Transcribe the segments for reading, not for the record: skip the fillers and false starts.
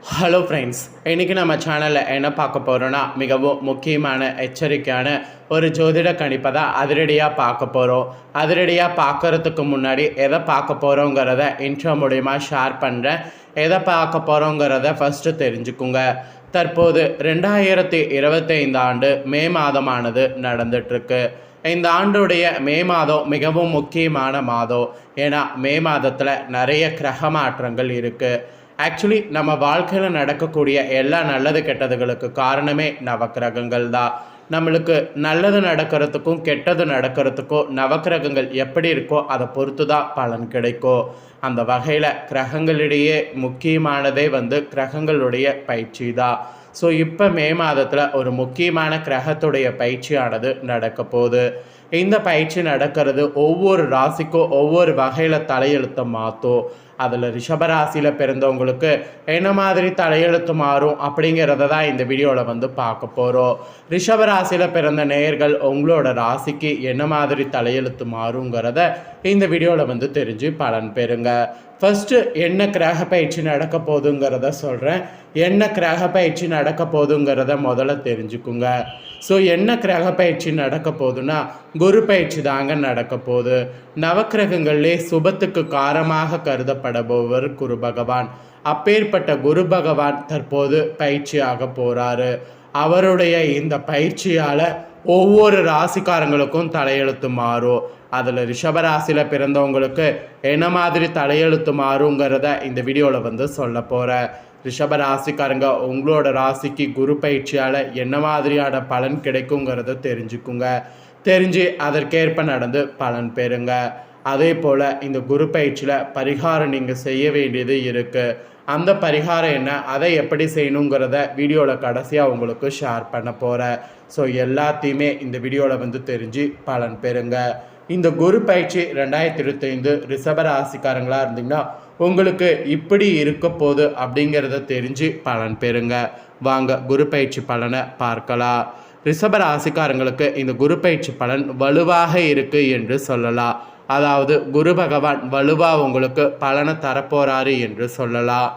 Hello friends, இன்றைக்கி நம்ம சேனலில் என்ன பார்க்க போகிறோன்னா மிகவும் முக்கியமான எச்சரிக்கையான ஒரு ஜோதிட கணிப்பை தான் அதிரடியாக பார்க்க போகிறோம். அதிரடியாக பார்க்குறதுக்கு முன்னாடி எதை பார்க்க போகிறோங்கிறத இன்ட்ரோ மூலிமா ஷேர் பண்ணுறேன். எதை பார்க்க போகிறோங்கிறத ஃபஸ்ட்டு தெரிஞ்சுக்குங்க. தற்போது 2025 ஆண்டு மே மாதமானது நடந்துகிட்ருக்கு. இந்த ஆண்டுடைய மே மாதம் மிகவும் முக்கியமான மாதம். ஏன்னா மே மாதத்தில் நிறைய கிரக மாற்றங்கள் இருக்குது. ஆக்சுவலி நம்ம வாழ்க்கையில் நடக்கக்கூடிய எல்லா நல்லது கெட்டதுகளுக்கு காரணமே நவக்கிரகங்கள் தான். நம்மளுக்கு நல்லது நடக்கிறதுக்கும் கெட்டது நடக்கிறதுக்கும் நவக்கிரகங்கள் எப்படி இருக்கோ அதை பொறுத்து தான் பலன் கிடைக்கும். அந்த வகையில் கிரகங்களிடையே முக்கியமானதே கிரகங்களுடைய பயிற்சி தான். ஸோ இப்போ மே மாதத்தில் ஒரு முக்கியமான கிரகத்துடைய பயிற்சியானது நடக்க போகுது. இந்த பயிற்சி நடக்கிறது ஒவ்வொரு ராசிக்கும் ஒவ்வொரு வகையில் தலையெழுத்தை மாற்றும். அதில் ரிஷபராசியில் பிறந்தவங்களுக்கு என்ன மாதிரி தலையெழுத்து மாறும் அப்படிங்கிறத தான் இந்த வீடியோவில் பார்க்க போகிறோம். ரிஷபராசியில் பிறந்த நேயர்கள் உங்களோட ராசிக்கு என்ன மாதிரி தலையெழுத்து மாறுங்கிறத இந்த வீடியோவில் தெரிஞ்சு பலன் பெறுங்க. ஃபஸ்ட்டு என்ன கிரக பயிற்சி நடக்க போகுதுங்கிறத சொல்கிறேன். என்ன கிரக பயிற்சி நடக்க போகுதுங்கிறத முதல்ல தெரிஞ்சுக்குங்க. ஸோ என்ன கிரக பயிற்சி நடக்க போகுதுன்னா குரு பயிற்சி தாங்க நடக்க போகுது. நவக்கிரகங்களே சுபத்துக்கு காரமாக கருதப்படுபவர் குரு பகவான். அப்பேற்பட்ட குரு பகவான் தற்போது பயிற்சியாக போகிறாரு. அவருடைய இந்த பயிற்சியால் ஒவ்வொரு ராசிக்காரங்களுக்கும் தலையெழுத்து மாறும். அதில் ரிஷபராசியில் பிறந்தவங்களுக்கு என்ன மாதிரி தலையெழுத்து மாறுங்கிறத இந்த வீடியோவில் சொல்ல போகிறேன். ரிஷபராசிக்காரங்க உங்களோட ராசிக்கு குரு பயிற்சியால் என்ன மாதிரியான பலன் கிடைக்குங்கிறத தெரிஞ்சுக்குங்க. தெரிஞ்சு அதற்கேற்ப நடந்து பலன் பெறுங்க. அதே போல் இந்த குரு பயிற்சியில் பரிகாரம் நீங்கள் செய்ய வேண்டியது இருக்குது. அந்த பரிகாரம் என்ன, அதை எப்படி செய்யணுங்கிறத வீடியோவில் கடைசியாக உங்களுக்கு ஷேர் பண்ண போகிறேன். ஸோ எல்லாத்தையுமே இந்த வீடியோவில் தெரிஞ்சு பலன் பெறுங்க. இந்த குரு பயிற்சி 2025 ரிஷபராசிக்காரங்களாக இருந்தீங்கன்னா உங்களுக்கு இப்படி இருக்க போகுது அப்படிங்கிறத தெரிஞ்சு பலன் பெறுங்க. வாங்க குரு பயிற்சி பலனை பார்க்கலாம். ரிஷபராசிக்காரங்களுக்கு இந்த குரு பயிற்சி பலன் வலுவாக இருக்குது என்று சொல்லலாம். அதாவது குரு பகவான் வலுவாக உங்களுக்கு பலனை தரப்போகிறாரு என்று சொல்லலாம்.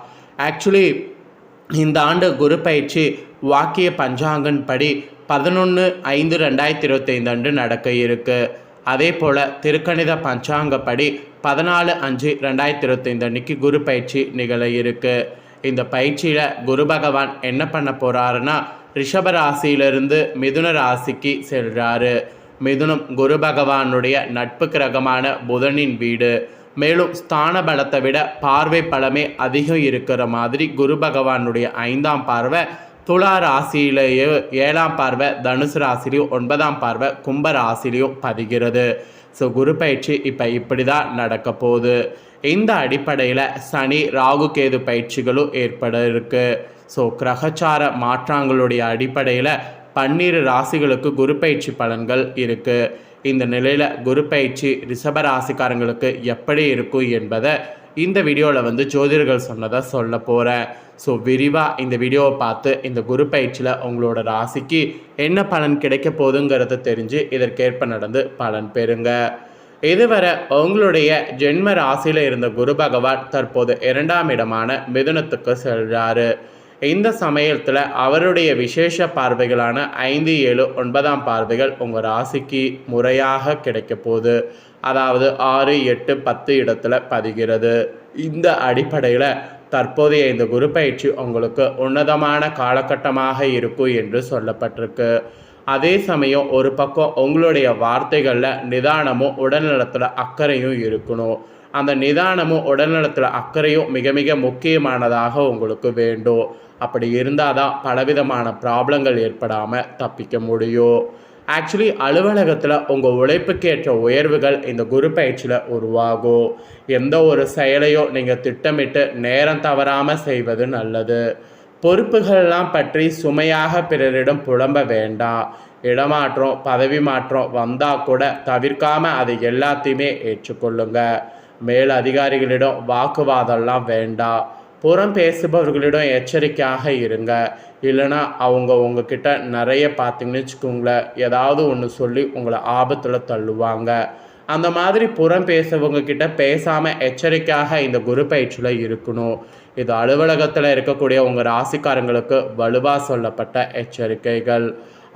ஆக்சுவலி இந்த ஆண்டு குரு பயிற்சி வாக்கிய பஞ்சாங்கன் படி 11/5/2025 அன்று நடக்க இருக்குது. அதே போல் திருக்கணித பஞ்சாங்கப்படி 14/5/2025 அன்னைக்கு குரு பயிற்சி நிகழ இருக்குது. இந்த பயிற்சியில் குரு பகவான் என்ன பண்ண போகிறாருன்னா ரிஷபராசியிலிருந்து மிதுன ராசிக்கு செல்கிறாரு. மிதுனம் குரு பகவானுடைய நட்பு கிரகமான புதனின் வீடு. மேலும் ஸ்தான பலத்தை விட பார்வை பலமே அதிகம் இருக்கிற மாதிரி குரு பகவானுடைய 5ஆம் பார்வை துலா ராசியிலேயே, 7ஆம் பார்வை தனுசு ராசிலையும், 9ஆம் பார்வை கும்ப ராசிலையும் பதிகிறது. ஸோ குரு பயிற்சி இப்போ இப்படி தான் நடக்க போகுது. இந்த அடிப்படையில் சனி ராகு கேது பயிற்சிகளும் ஏற்பட இருக்குது. ஸோ கிரகச்சார மாற்றங்களுடைய அடிப்படையில் 12 ராசிகளுக்கு குரு பயிற்சி பலன்கள் இருக்குது. இந்த நிலையில் குரு பயிற்சி ரிஷபராசிக்காரங்களுக்கு எப்படி இருக்கும் என்பதை இந்த வீடியோவில் ஜோதிடர்கள் சொன்னதை சொல்ல போகிறேன். ஸோ விரிவாக இந்த வீடியோவை பார்த்து இந்த குரு பயிற்சியில் உங்களோட ராசிக்கு என்ன பலன் கிடைக்க போகுதுங்கிறத தெரிஞ்சு இதற்கேற்ப நடந்து பலன் பெறுங்க. இதுவரை உங்களுடைய ஜென்ம ராசியில் இருந்த குரு பகவான் தற்போது 2ஆம் இடமான மிதுனத்துக்கு செல்கிறாரு. இந்த சமயத்தில் அவருடைய விசேஷ பார்வைகளான 5, 7, 9ஆம் பார்வைகள் உங்கள் ராசிக்கு முறையாக கிடைக்க போகுது. அதாவது 6, 8, 10 இடத்துல பதிகிறது. இந்த அடிப்படையில் தற்போதைய இந்த குரு பயிற்சி உங்களுக்கு உன்னதமான காலகட்டமாக இருக்கும் என்று சொல்லப்பட்டிருக்கு. அதே சமயம் ஒரு பக்கம் உங்களுடைய வார்த்தைகளில் நிதானமும் உடல்நலத்தில் அக்கறையும் இருக்கணும். அந்த நிதானமும் உடல்நலத்தில் அக்கறையும் மிக மிக முக்கியமானதாக உங்களுக்கு வேண்டும். அப்படி இருந்தால் தான் பலவிதமான ப்ராப்ளங்கள் ஏற்படாமல் தப்பிக்க முடியும். ஆக்சுவலி அலுவலகத்தில் உங்கள் உழைப்புக்கேற்ற உயர்வுகள் இந்த குரு பயிற்சியில் உருவாகும். எந்த ஒரு செயலையும் நீங்கள் திட்டமிட்டு நேரம் தவறாமல் செய்வது நல்லது. பொறுப்புகள்லாம் பற்றி சுமையாக பிறரிடம் புலம்ப வேண்டாம். இடமாற்றம் பதவி மாற்றம் வந்தால் கூட தவிர்க்காமல் அதை எல்லாத்தையுமே ஏற்றுக்கொள்ளுங்க. மேல் அதிகாரிகளிடம் வாக்குவாதம்லாம் வேண்டாம். புறம் பேசுபவர்களிடம் எச்சரிக்கையாக இருங்க. இல்லைனா அவங்க உங்ககிட்ட நிறைய பார்த்தீங்கன்னு வச்சுக்கோங்களேன், ஏதாவது ஒன்று சொல்லி உங்களை ஆபத்தில் தள்ளுவாங்க. அந்த மாதிரி புறம் பேசுறவங்க கிட்ட பேசாமல் எச்சரிக்கையாக இந்த குரு பயிற்சியில் இருக்கணும். இது அலுவலகத்தில் இருக்கக்கூடிய உங்கள் ராசிக்காரங்களுக்கு வலுவாக சொல்லப்பட்ட எச்சரிக்கைகள்.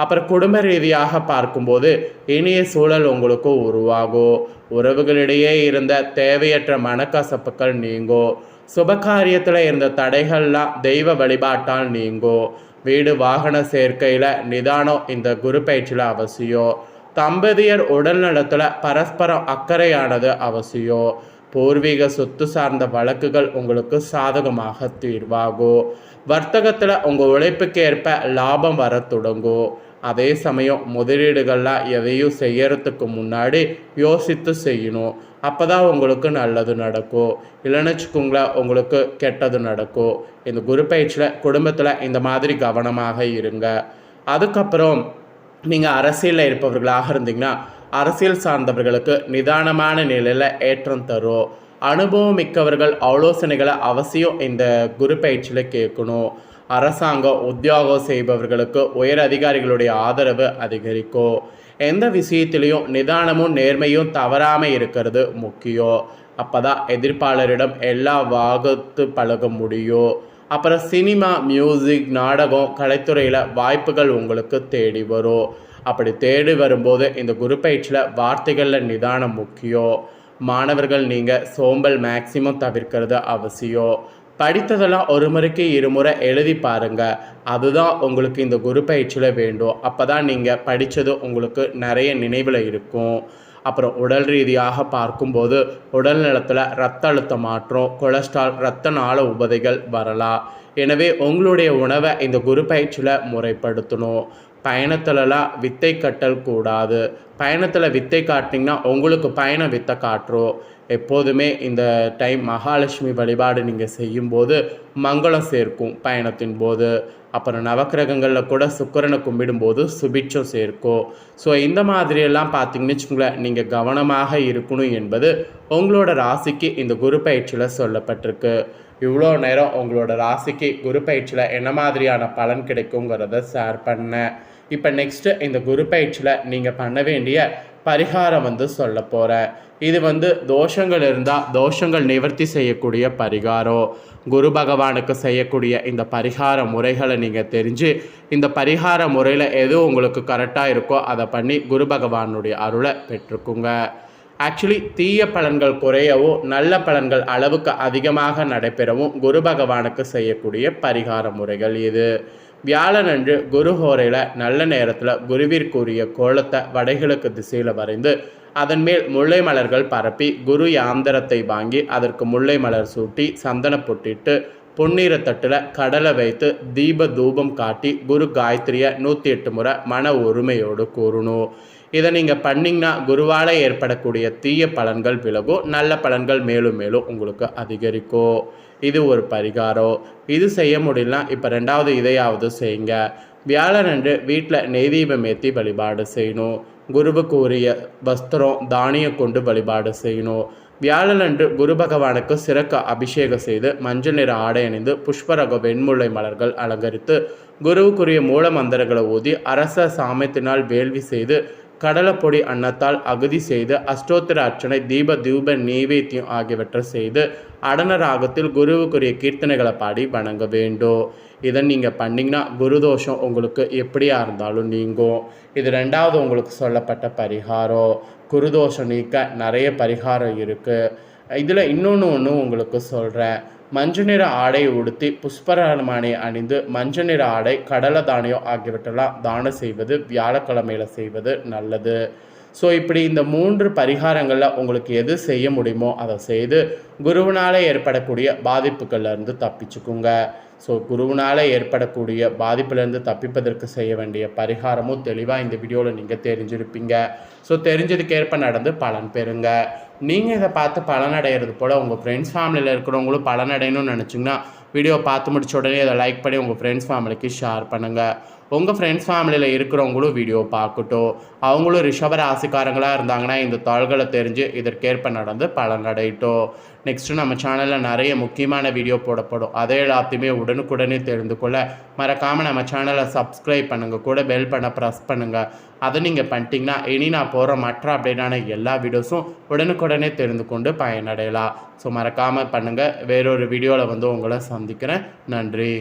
அப்புறம் குடும்ப ரீதியாக பார்க்கும்போது இனிய சூழல் உங்களுக்கு உருவாகும். உறவுகளிடையே இருந்த தேவையற்ற மனக்கசப்புகள் நீங்கும். சுபகாரியத்தில் இருந்த தடைகள்லாம் தெய்வ வழிபாட்டால் நீங்கும். வீடு வாகன சேர்க்கையில் நிதானம் இந்த குரு பயிற்சியில் அவசியம். தம்பதியர் உடல் நலத்தில் பரஸ்பரம் அக்கறையானது அவசியம். பூர்வீக சொத்து சார்ந்த வழக்குகள் உங்களுக்கு சாதகமாக தீர்வாகும். வர்த்தகத்தில் உங்கள் உழைப்புக்கு ஏற்ப லாபம் வர தொடங்கும். அதே சமயம் முதலீடுகள்லாம் எதையும் செய்யறதுக்கு முன்னாடி யோசித்து செய்யணும். அப்போ தான் உங்களுக்கு நல்லது நடக்கும். இல்லைன்னு வச்சுக்கோங்களேன், உங்களுக்கு கெட்டது நடக்கும். இந்த குரு பயிற்சியில் குடும்பத்தில் இந்த மாதிரி கவனமாக இருங்க. அதுக்கப்புறம் நீங்கள் அரசியலில் இருப்பவர்களாக இருந்தீங்கன்னா அரசியல் சார்ந்தவர்களுக்கு நிதானமான நிலையில் ஏற்றம் தரும். அனுபவம் மிக்கவர்கள் ஆலோசனைகளை அவசியம் இந்த குரு பயிற்சியில் கேட்கணும். அரசாங்கம் உத்தியோகம் செய்பவர்களுக்கு உயர் அதிகாரிகளுடைய ஆதரவு அதிகரிக்கும். எந்த விஷயத்திலையும் நிதானமும் நேர்மையும் தவறாமல் இருக்கிறது முக்கியம். அப்போ தான் எதிர்ப்பாளரிடம் எல்லா வாகத்து பழக முடியும். அப்புறம் சினிமா, மியூசிக், நாடகம், கலைத்துறையில் வாய்ப்புகள் உங்களுக்கு தேடி வரும். அப்படி தேடி வரும்போது இந்த குரு பயிற்சியில் வார்த்தைகளில் நிதானம் முக்கியம். மாணவர்கள் நீங்கள் சோம்பல் மேக்சிமம் தவிர்க்கிறது அவசியம். படித்ததெல்லாம் ஒரு முறைக்கு இருமுறை எழுதி பாருங்கள். அதுதான் உங்களுக்கு இந்த குரு பயிற்சியில் வேண்டும். அப்போ தான் நீங்கள் படித்தது உங்களுக்கு நிறைய நினைவில் இருக்கும். அப்புறம் உடல் ரீதியாக பார்க்கும்போது உடல் நலத்தில் இரத்த அழுத்த மாற்றம், கொலஸ்ட்ரால், இரத்த நாள உபதைகள் வரலாம். எனவே உங்களுடைய உணவை இந்த குரு பயிற்சியில் முறைப்படுத்தணும். பயணத்துலலாம் வித்தை கட்டல் கூடாது. பயணத்தில் வித்தை காட்டினீங்கன்னா உங்களுக்கு பயண வித்தை காட்டுறோம். எப்போதுமே இந்த டைம் மகாலட்சுமி வழிபாடு நீங்கள் செய்யும்போது மங்களம் சேர்க்கும் பயணத்தின் போது. அப்புறம் நவக்கிரகங்களில் கூட சுக்கிரனை கும்பிடும்போது சுபிட்சம் சேர்க்கும். ஸோ இந்த மாதிரியெல்லாம் பார்த்தீங்கன்னு வச்சுக்கோங்களேன், நீங்கள் கவனமாக இருக்கணும் என்பது உங்களோட ராசிக்கு இந்த குரு பயிற்சியில் சொல்லப்பட்டிருக்கு. இவ்வளோ நேரம் உங்களோட ராசிக்கு குரு பயிற்சியில் என்ன மாதிரியான பலன் கிடைக்குங்கிறத ஷேர் பண்ணேன். இப்போ நெக்ஸ்ட்டு இந்த குரு பயிற்சியில் நீங்கள் பண்ண வேண்டிய பரிகாரம் சொல்ல போகிறேன். இது தோஷங்கள் இருந்தால் தோஷங்கள் நிவர்த்தி செய்யக்கூடிய பரிகாரம். குரு பகவானுக்கு செய்யக்கூடிய இந்த பரிகார முறைகளை நீங்கள் தெரிஞ்சு இந்த பரிகார முறையில் எது உங்களுக்கு கரெக்டாக இருக்கோ அதை பண்ணி குரு பகவானுடைய அருளை பெற்றுக்குங்க. ஆக்சுவலி தீய பலன்கள் குறையவும் நல்ல பலன்கள் அளவுக்கு அதிகமாக நடைபெறவும் குரு பகவானுக்கு செய்யக்கூடிய பரிகார முறைகள் இது. வியாழனன்று குரு ஹோரையில் நல்ல நேரத்தில் குருவிற்குரிய கோலத்தை வடகிழக்கு திசையில் வரைந்து அதன் மேல் முல்லை மலர்கள் பரப்பி குரு யாந்திரத்தை வாங்கி அதற்கு முல்லை மலர் சூட்டி சந்தன பொட்டிட்டு பொன்னிற தட்டில் கடலை வைத்து தீப தூபம் காட்டி குரு காயத்ரியை 108 முறை மன ஒருமையோடு கூறணும். இதை நீங்கள் பண்ணிங்கன்னா குருவால் ஏற்படக்கூடிய தீய பலன்கள் விலகும், நல்ல பலன்கள் மேலும் மேலும் உங்களுக்கு அதிகரிக்கும். இது ஒரு பரிகாரம். இது செய்ய முடியலனா இப்போ 2வது இதையாவது செய்யுங்க. வியாழனன்று வீட்டில் நெய்தீபம் ஏற்றி வழிபாடு செய்யணும். குருவுக்கு உரிய வஸ்திரம் தானியம் கொண்டு வழிபாடு செய்யணும். வியாழனன்று குரு பகவானுக்கு சிறக்க அபிஷேகம் செய்து மஞ்சள் நிற ஆடை அணிந்து புஷ்பரக வெண்முல்லை மலர்கள் அலங்கரித்து குருவுக்குரிய மூல மந்திரங்களை ஊதி அரச சாமத்தினால் வேள்வி செய்து கடலைப்பொடி அன்னத்தால் அகுதி செய்து அஷ்டோத்திர அர்ச்சனை தூப நெய்வேத்தியம் ஆகியவற்றை செய்து அடன ராகத்தில் குருவுக்குரிய கீர்த்தனைகளை பாடி வணங்க வேண்டும். இதை நீங்கள் பண்ணிங்கன்னா குருதோஷம் உங்களுக்கு எப்படியா இருந்தாலும் நீங்கும். இது 2வது உங்களுக்கு சொல்லப்பட்ட பரிகாரம். குருதோஷம் நீக்க நிறைய பரிகாரம் இருக்குது. இதில் இன்னொன்று உங்களுக்கு சொல்கிறேன். மஞ்சள் நிற ஆடை உடுத்தி புஷ்பராமானை அணிந்து மஞ்சள் நிற ஆடை கடலை தானியம் ஆகியவற்றெல்லாம் தானம் செய்வது வியாழக்கிழமையில் செய்வது நல்லது. ஸோ இப்படி இந்த 3 பரிகாரங்களில் உங்களுக்கு எது செய்ய முடியுமோ அதை செய்து குருவினால் ஏற்படக்கூடிய பாதிப்புகள்லேருந்து தப்பிச்சுக்குங்க. ஸோ குருவினால் ஏற்படக்கூடிய பாதிப்புலேருந்து தப்பிப்பதற்கு செய்ய வேண்டிய பரிகாரமும் தெளிவாக இந்த வீடியோவில் நீங்கள் தெரிஞ்சிருப்பீங்க. ஸோ தெரிஞ்சதுக்கேற்ப நடந்து பலன் பெறுங்க. நீங்கள் இதை பார்த்து பலனடைகிறது போல் உங்கள் ஃப்ரெண்ட்ஸ் ஃபேமிலியில் இருக்கிறவங்களும் பலனடையணும்னு நினச்சிங்கன்னா வீடியோ பார்த்து முடிச்ச உடனே அதை லைக் பண்ணி உங்கள் ஃப்ரெண்ட்ஸ் ஃபேமிலிக்கு ஷேர் பண்ணுங்கள். உங்கள் ஃப்ரெண்ட்ஸ் ஃபேமிலியில் இருக்கிறவங்களும் வீடியோ பார்க்கட்டும். அவங்களும் ரிஷப ராசிக்காரங்களாக இருந்தாங்கன்னா இந்த தாள்களை தெரிஞ்சு இதற்கேற்ப நடந்து பலனடையட்டும். நெக்ஸ்ட்டு நம்ம சேனலில் நிறைய முக்கியமான வீடியோ போடப்படும். அதே எல்லாத்தையுமே உடனுக்குடனே தெரிந்து கொள்ள மறக்காமல் நம்ம சேனலை சப்ஸ்கிரைப் பண்ணுங்கள், கூட பெல் பண்ண ப்ரெஸ் பண்ணுங்கள். அதை நீங்கள் பண்ணிட்டீங்கன்னா இனி நான் போகிற மற்ற அப்டேட்டான எல்லா வீடியோஸும் உடனுக்குடனே தெரிந்து கொண்டு பயனடையலாம். ஸோ மறக்காமல் பண்ணுங்கள். வேறொரு வீடியோவில் உங்களை சந்திக்கிறேன். நன்றி.